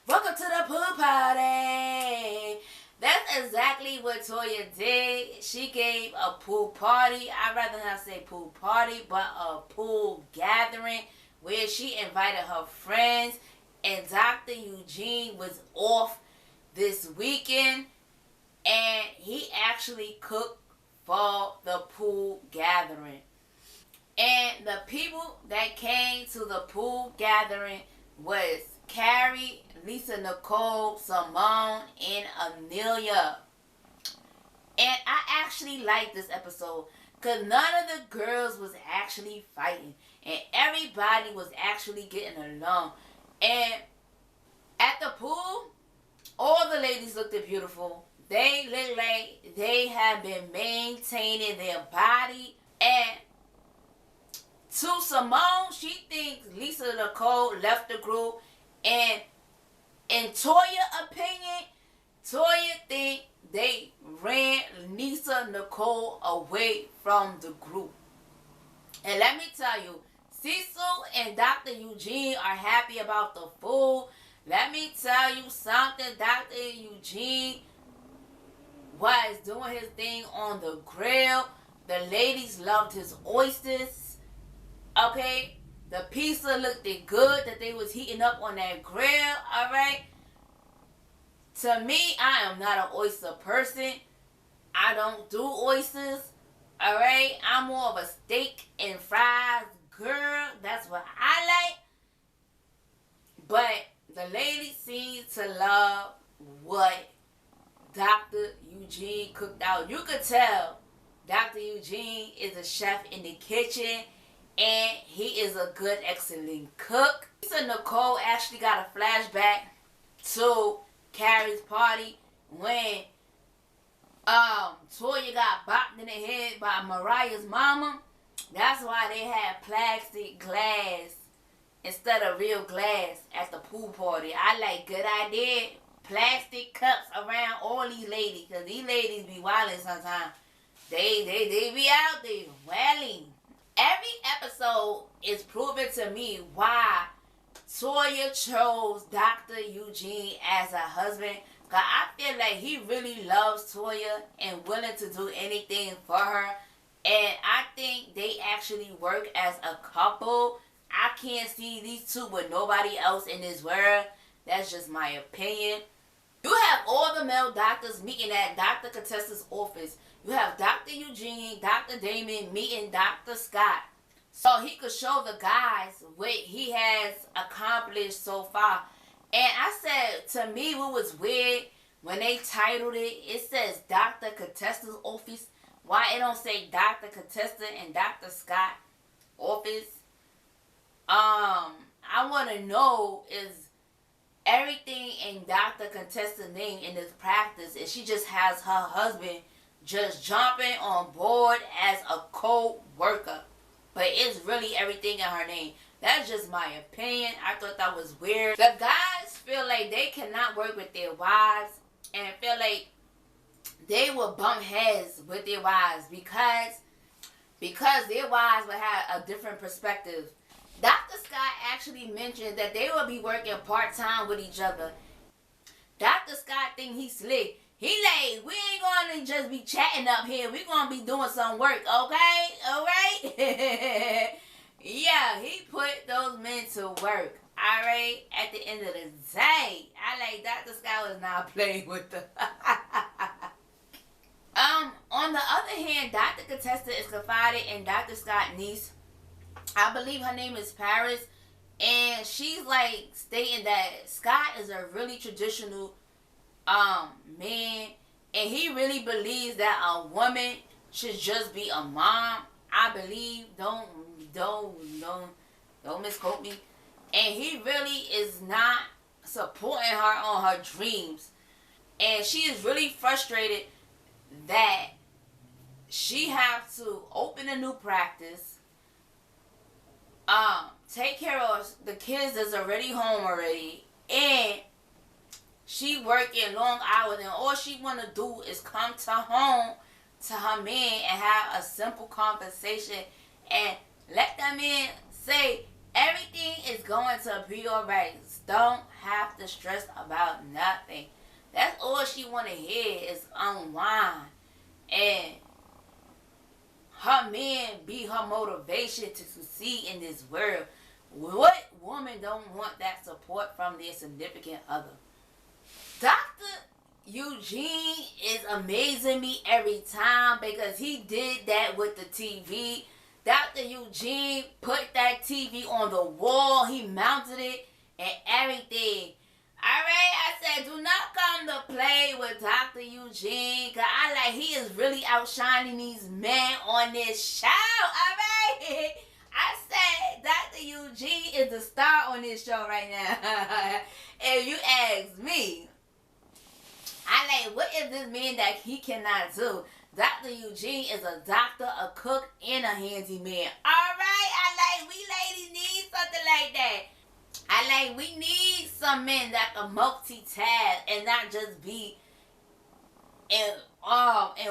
Welcome to the pool party. That's exactly what Toya did. She gave a pool party. I'd rather not say pool party, but a pool gathering where she invited her friends. And Dr. Eugene was off this weekend. And he actually cooked for the pool gathering. And the people that came to the pool gathering was Carrie, Lisa Nicole, Simone, and Anila. And I actually liked this episode because none of the girls was actually fighting. And everybody was actually getting along. And at the pool, all the ladies looked beautiful. They looked like they have been maintaining their body. And to Simone, she thinks Lisa Nicole left the group. And in Toya's opinion, Toya think they ran Lisa Nicole away from the group. And let me tell you, Cecil and Dr. Eugene are happy about the food. Let me tell you something. Dr. Eugene was doing his thing on the grill. The ladies loved his oysters. Okay? The pizza looked good that they was heating up on that grill. Alright? To me, I am not an oyster person. I don't do oysters. Alright? I'm more of a steak and fries girl. That's what I like. But the ladies seem to love what Dr. Eugene cooked out. You could tell Dr. Eugene is a chef in the kitchen. And he is a good, excellent cook. Lisa Nicole actually got a flashback to Carrie's party when Toya got bopped in the head by Mariah's mama. That's why they had plastic glass instead of real glass at the pool party. I like, good idea. Plastic cups around all these ladies, because these ladies be wilding sometimes. They be out there wilding. Every episode is proving to me why Toya chose Dr. Eugene as a husband. Because I feel like he really loves Toya and willing to do anything for her. And I think they actually work as a couple. I can't see these two with nobody else in this world. That's just my opinion. You have all the male doctors meeting at Dr. Contessa's office. You have Dr. Eugene, dr.damon meeting Dr. Scott. So he could show the guys what he has accomplished so far. And I said, to me, what was weird, when they titled it, it says Dr. Contessa's office. Why it don't say Dr. Contessa and Dr. Scott office? I want to know, is everything in Dr. Contessa's name in this practice, and she just has her husband just jumping on board as a co-worker. But it's really everything in her name. That's just my opinion. I thought that was weird. The guys feel like they cannot work with their wives and feel like they will bump heads with their wives because their wives will have a different perspective. Dr. Scott actually mentioned that they will be working part-time with each other. Dr. Scott think he's slick. He like, we ain't going to just be chatting up here. We going to be doing some work, okay? Alright? Yeah, he put those men to work. Alright? At the end of the day, I like Dr. Scott was not playing with them. On the other hand, Dr. Contessa is confided in Dr. Scott's niece. I believe her name is Paris. And she's like stating that Scott is a really traditional man, and he really believes that a woman should just be a mom. I believe, don't misquote me. And he really is not supporting her on her dreams, and she is really frustrated that she have to open a new practice, take care of the kids that's already home already, and she working long hours, and all she want to do is come to home to her man and have a simple conversation and let that man say everything is going to be alright. don't have to stress about nothing. That's all she want to hear is unwind. And her man be her motivation to succeed in this world. What woman don't want that support from their significant other? Dr.Eugene is amazing me every time because he did that with the TV. Dr.Eugene put that TV on the wall. He mounted it and everything. Alright, I said, do not come to play with Dr. Eugene. Because he is really outshining these men on this show. Alright? I said, Dr. Eugene is the star on this show right now. If you ask me, what is this man that he cannot do? Dr. Eugene is a doctor, a cook, and a handyman. Alright, we ladies need something like that. We need some men that can multitask and not just be in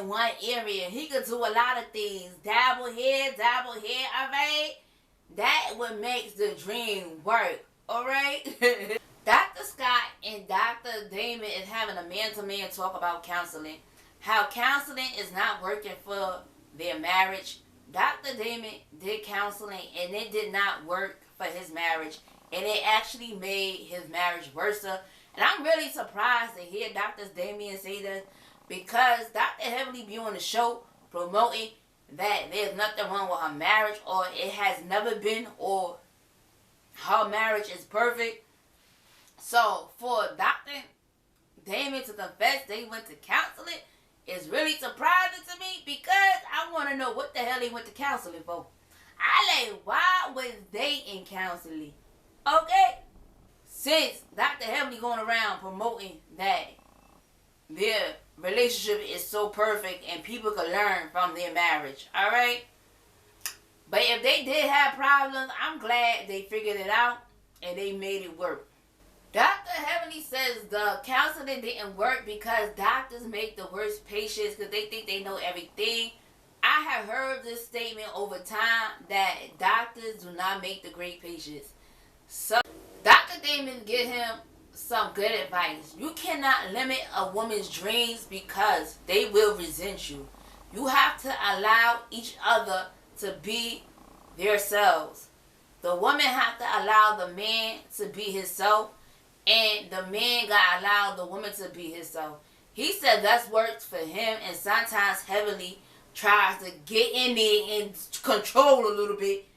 one area. He could do a lot of things. Dabble here, alright? That what makes the dream work, alright? Dr. Scott and dr.damon is having a man-to-man talk about counseling. How counseling is not working for their marriage. Dr.Damon did counseling and it did not work for his marriage. And it actually made his marriage worse. And I'm really surprised to hear Dr. Damon say that because dr.heavenly be on the show promoting that there's nothing wrong with her marriage or it has never been or her marriage is perfect. So for Dr. Damon to confess they went to counseling is really surprising to me because I want to know what the hell they went to counseling for. Why was they in counseling? Okay? Since Dr. Heavenly going around promoting that their relationship is so perfect and people can learn from their marriage. Alright? But if they did have problems, I'm glad they figured it out and they made it work. Dr. Heavenly says the counseling didn't work because doctors make the worst patients because they think they know everything. I have heard this statement over time that doctors do not make the great patients. So Dr. Damon give him some good advice. You cannot limit a woman's dreams because they will resent you. You have to allow each other to be themselves. The woman have to allow the man to be himself. And the man gotta allow the woman to be himself. He said that's works for him, and sometimes Heavenly tries to get in there and control a little bit,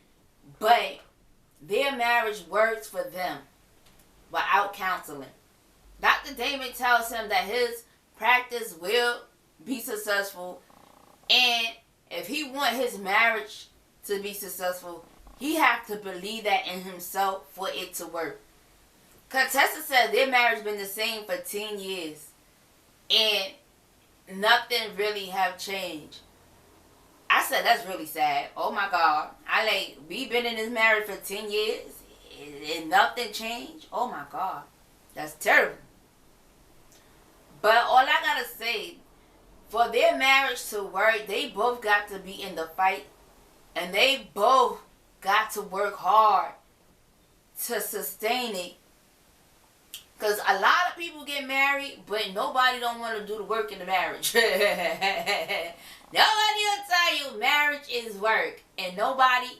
but their marriage works for them without counseling. Dr. Damon tells him that his practice will be successful, and if he wants his marriage to be successful, he has to believe that in himself for it to work. Contessa said their marriage been the same for 10 years. And nothing really have changed. I said that's really sad. Oh my God. We been in this marriage for 10 years and nothing changed. Oh my God. That's terrible. But all I gotta say, for their marriage to work, they both got to be in the fight. And they both got to work hard to sustain it. Because a lot of people get married, but nobody don't want to do the work in the marriage. Nobody will tell you marriage is work. And nobody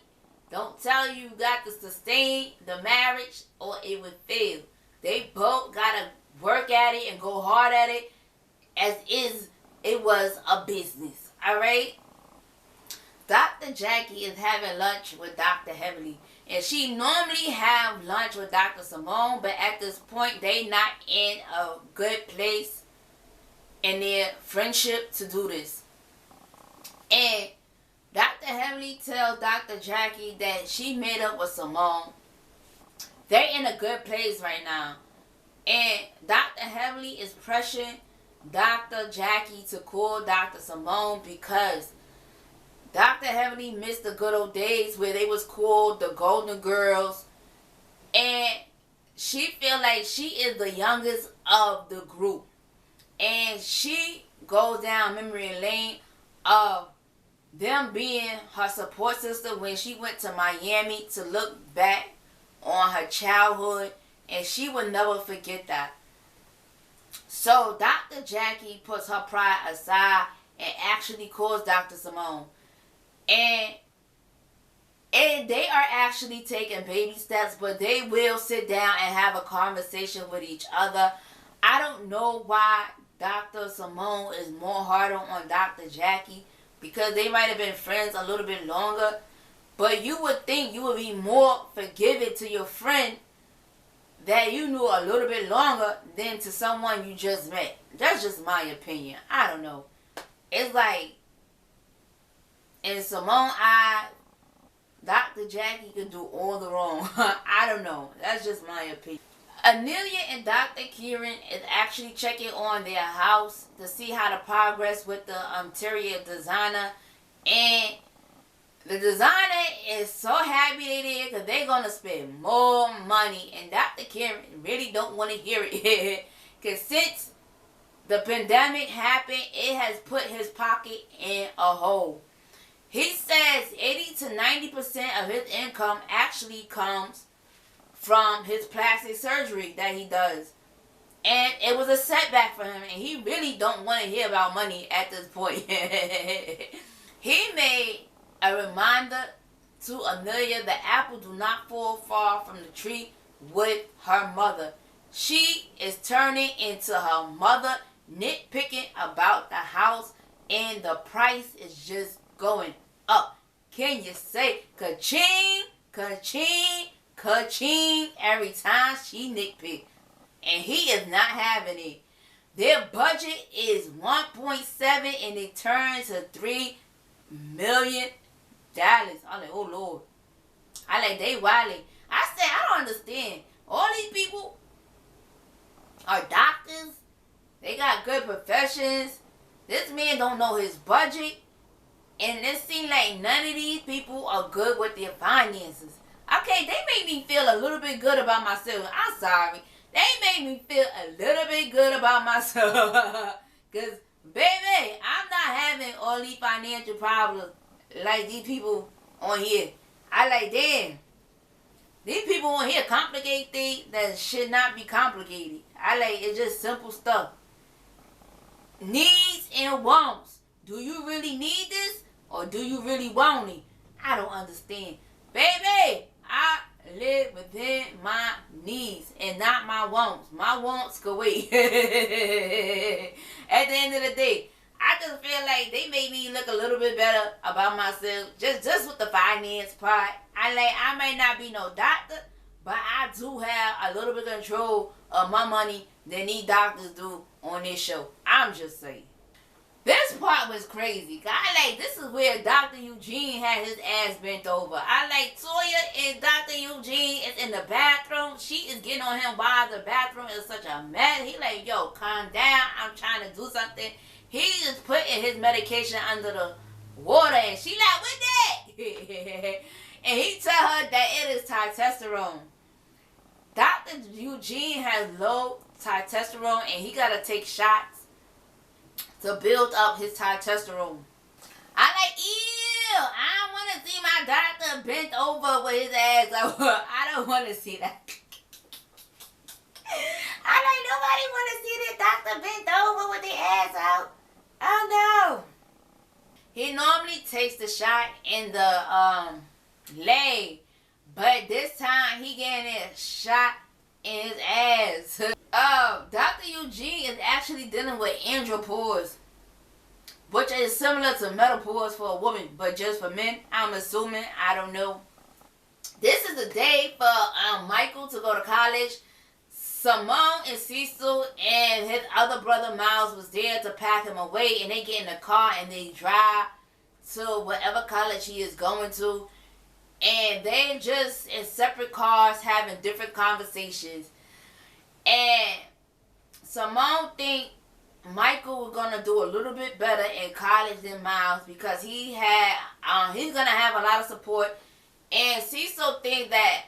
don't tell you got to sustain the marriage or it would fail. They both got to work at it and go hard at it as is it was a business. Alright? Dr. Jackie is having lunch with Dr. Heavenly. And she normally have lunch with Dr.Simone, but at this point, they not in a good place in their friendship to do this. And Dr. Heavenly tells Dr. Jackie that she made up with Simone. They're in a good place right now. And Dr. Heavenly is pressuring Dr. Jackie to call Dr.Simone because Dr. Heavenly missed the good old days where they was called the Golden Girls. And she feel like she is the youngest of the group. And she goes down memory lane of them being her support sister when she went to Miami to look back on her childhood And she would never forget that. So Dr. Jackie puts her pride aside and actually calls dr.Simone. And they are actually taking baby steps, but they will sit down and have a conversation with each other. I don't know why dr.Simone is more harder on Dr. Jackie, because they might have been friends a little bit longer. But you would think you would be more forgiving to your friend that you knew a little bit longer than to someone you just met. That's just my opinion. I don't know. It's like, in Simone's eye, Dr. Jackie could do all the wrong. I don't know. That's just my opinion. Anila and dr.Kiran is actually checking on their house to see how to progress with the interior designer. And the designer is so happy they did, because they're going to spend more money. And Dr. Kiran really don't want to hear it. Because since the pandemic happened, it has put his pocket in a hole. He says 80 to 90% of his income actually comes from his plastic surgery that he does. And it was a setback for him, and he really don't want to hear about money at this point. He made a reminder to Anila that apple do not fall far from the tree with her mother. She is turning into her mother, nitpicking about the house, and the price is just going up. Can you say ka-ching, ka-ching, ka-ching every time she nitpick? And he is not having it. Their budget is 1.7 and it turns to $3 million. I'm like, oh Lord. I like, they wilding. I said, I don't understand. All these people are doctors. They got good professions. This man don't know his budget. And it seems like none of these people are good with their finances. Okay, they made me feel a little bit good about myself. I'm sorry. They made me feel a little bit good about myself. Because, baby, I'm not having all these financial problems like these people on here. I like, damn. These people on here complicate things that should not be complicated. I like, it's just simple stuff. Needs and wants. Do you really need this? Or do you really want it? I don't understand. Baby, I live within my needs and not my wants. My wants go wait. At the end of the day, I just feel like they made me look a little bit better about myself. Just with the finance part. I may not be no doctor, but I do have a little bit of control of my money than these doctors do on this show. I'm just saying. This part was crazy. This is where dr.Eugene had his ass bent over. Toya and dr.Eugene is in the bathroom. She is getting on him while the bathroom is such a mess. He like, yo, calm down. I'm trying to do something. He is putting his medication under the water, and she like, what that? And he tell her that it is testosterone. dr.Eugene has low testosterone, and he got to take shots to build up his testosterone. I like, ew, I don't want to see my doctor bent over with his ass over. I don't want to see that. I like, nobody want to see this doctor bent over with their ass out. Oh no. He normally takes the shot in the leg, but this time he getting a shot in his ass. dr.Eugene is actually dealing with andropause, which is similar to menopause for a woman, but just for men, I'm assuming. I don't know. This is the day for Michael to go to college. Simone and Cecil and his other brother Miles was there to pack him away, and they get in the car and they drive to whatever college he is going to. And they just in separate cars having different conversations. And Simone think Michael was gonna do a little bit better in college than Miles because he's gonna have a lot of support. And Cecil think that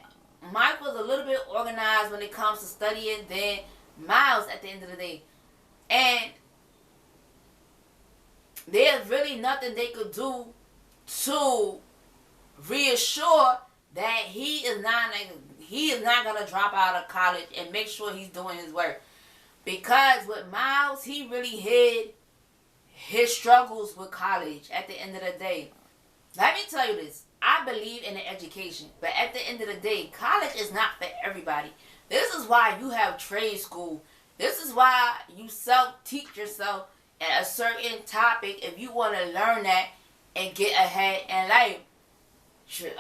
Michael's a little bit organized when it comes to studying than Miles at the end of the day. And there's really nothing they could do to reassure that he is not gonna drop out of college and make sure he's doing his work. Because with Miles, he really hid his struggles with college at the end of the day. Let me tell you this. I believe in the education. But at the end of the day, college is not for everybody. This is why you have trade school. This is why you self-teach yourself at a certain topic if you want to learn that and get ahead in life.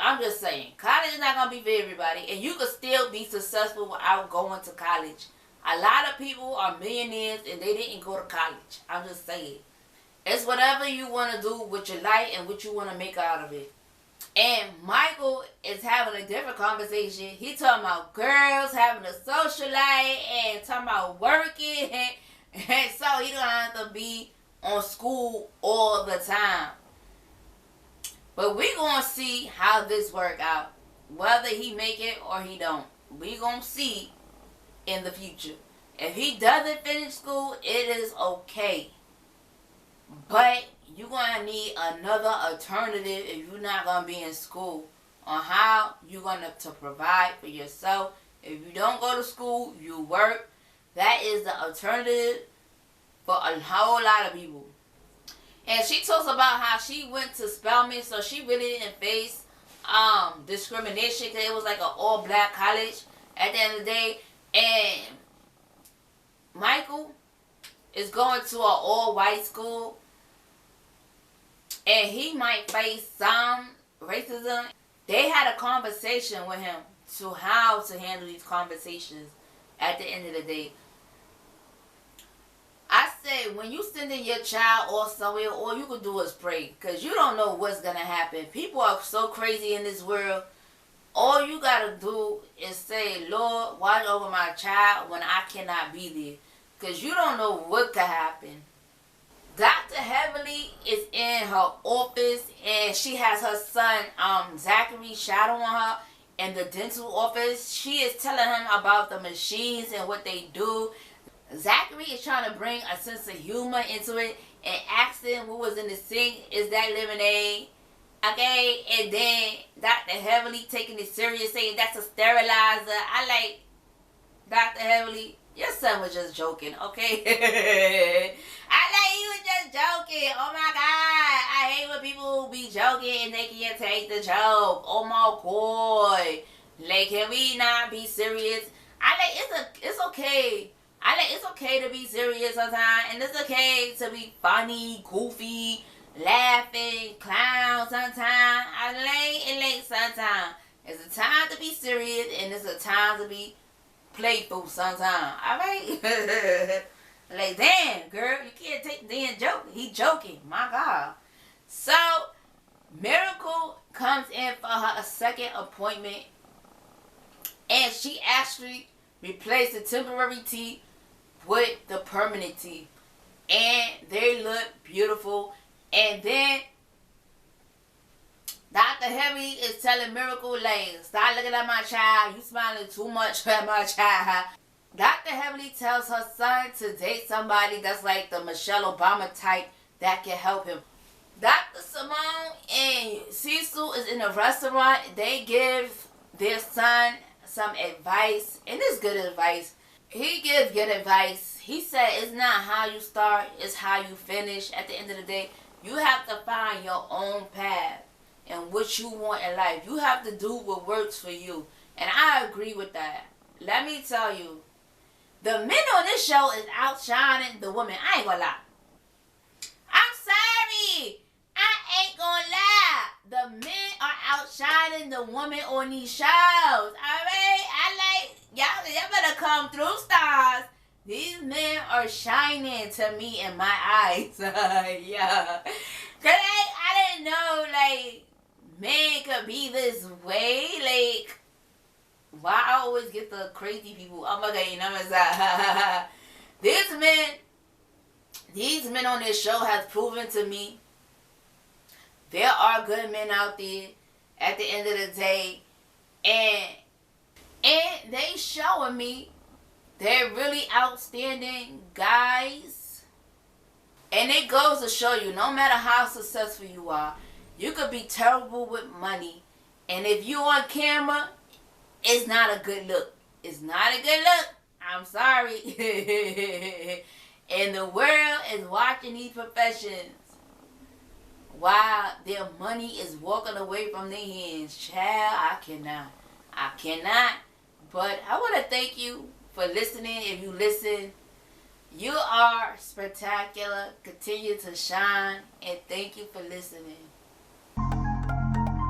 I'm just saying, college is not going to be for everybody. And you can still be successful without going to college. A lot of people are millionaires and they didn't go to college. I'm just saying. It's whatever you want to do with your life and what you want to make out of it. And Michael is having a different conversation. He talking about girls having a social life and talking about working. And so he don't have to be on school all the time. But we going to see how this work out. Whether he make it or he don't. We going to see in the future. If he doesn't finish school, it is okay. But you're going to need another alternative if you're not going to be in school on how you're going to provide for yourself. If you don't go to school, you work. That is the alternative for a whole lot of people. And she talks about how she went to Spelman, so she really didn't face discrimination because it was like an all-black college at the end of the day. And Michael is going to an all-white school, and he might face some racism. They had a conversation with him to how to handle these conversations at the end of the day. I say, when you sending your child off somewhere, all you can do is pray. Because you don't know what's going to happen. People are so crazy in this world. All you got to do is say, Lord, watch over my child when I cannot be there. Because you don't know what could happen. Dr. Heavenly is in her office, and she has her son, Zachary, shadowing her in the dental office. She is telling him about the machines and what they do. Zachary is trying to bring a sense of humor into it and asking what was in the sink. Is that lemonade? Okay, and then Dr. Heavenly taking it serious, saying that's a sterilizer. I like Dr. Heavenly. Your son was just joking, okay? I like he was just joking. Oh my God. I hate when people be joking and they can't take the joke. Oh my God. Like, can we not be serious? It's okay. It's okay to be serious sometimes. And it's okay to be funny, goofy, laughing, clown sometimes. It sometimes. It's a time to be serious and it's a time to be playful sometimes. Alright? Like, damn, girl, you can't take the damn joke. He joking. My God. So, Miracle comes in for her second appointment. And she actually replaced the temporary teeth with the permanent teeth. And they look beautiful. And then Dr. Heavenly is telling Miracle, like, stop looking at my child. You smiling too much at my child. Dr. Heavenly tells her son to date somebody that's like the Michelle Obama type that can help him. dr.Simone and Cecil is in a restaurant. They give their son some advice. And it's good advice. He gives good advice. He said it's not how you start, it's how you finish. At the end of the day, you have to find your own path and what you want in life. You have to do what works for you. And I agree with that. Let me tell you, the men on this show is outshining the women. I ain't gonna lie. I'm sorry. I ain't gonna lie. The men are outshining the women on these shows. Alright? Y'all better come through, stars. These men are shining to me in my eyes. Yeah. Cause I didn't know, like, men could be this way. Like, why I always get the crazy people? Oh my God, you know what I'm saying? These men on this show has proven to me there are good men out there at the end of the day. And they showing me they're really outstanding guys. And it goes to show you, no matter how successful you are, you could be terrible with money And if you on camera, it's not a good look. It's not a good look. I'm sorry. And the world is watching these professions while their money is walking away from their hands. Child, I cannot. I cannot. But I want to thank you for listening. If you listen, you are spectacular. Continue to shine. And thank you for listening.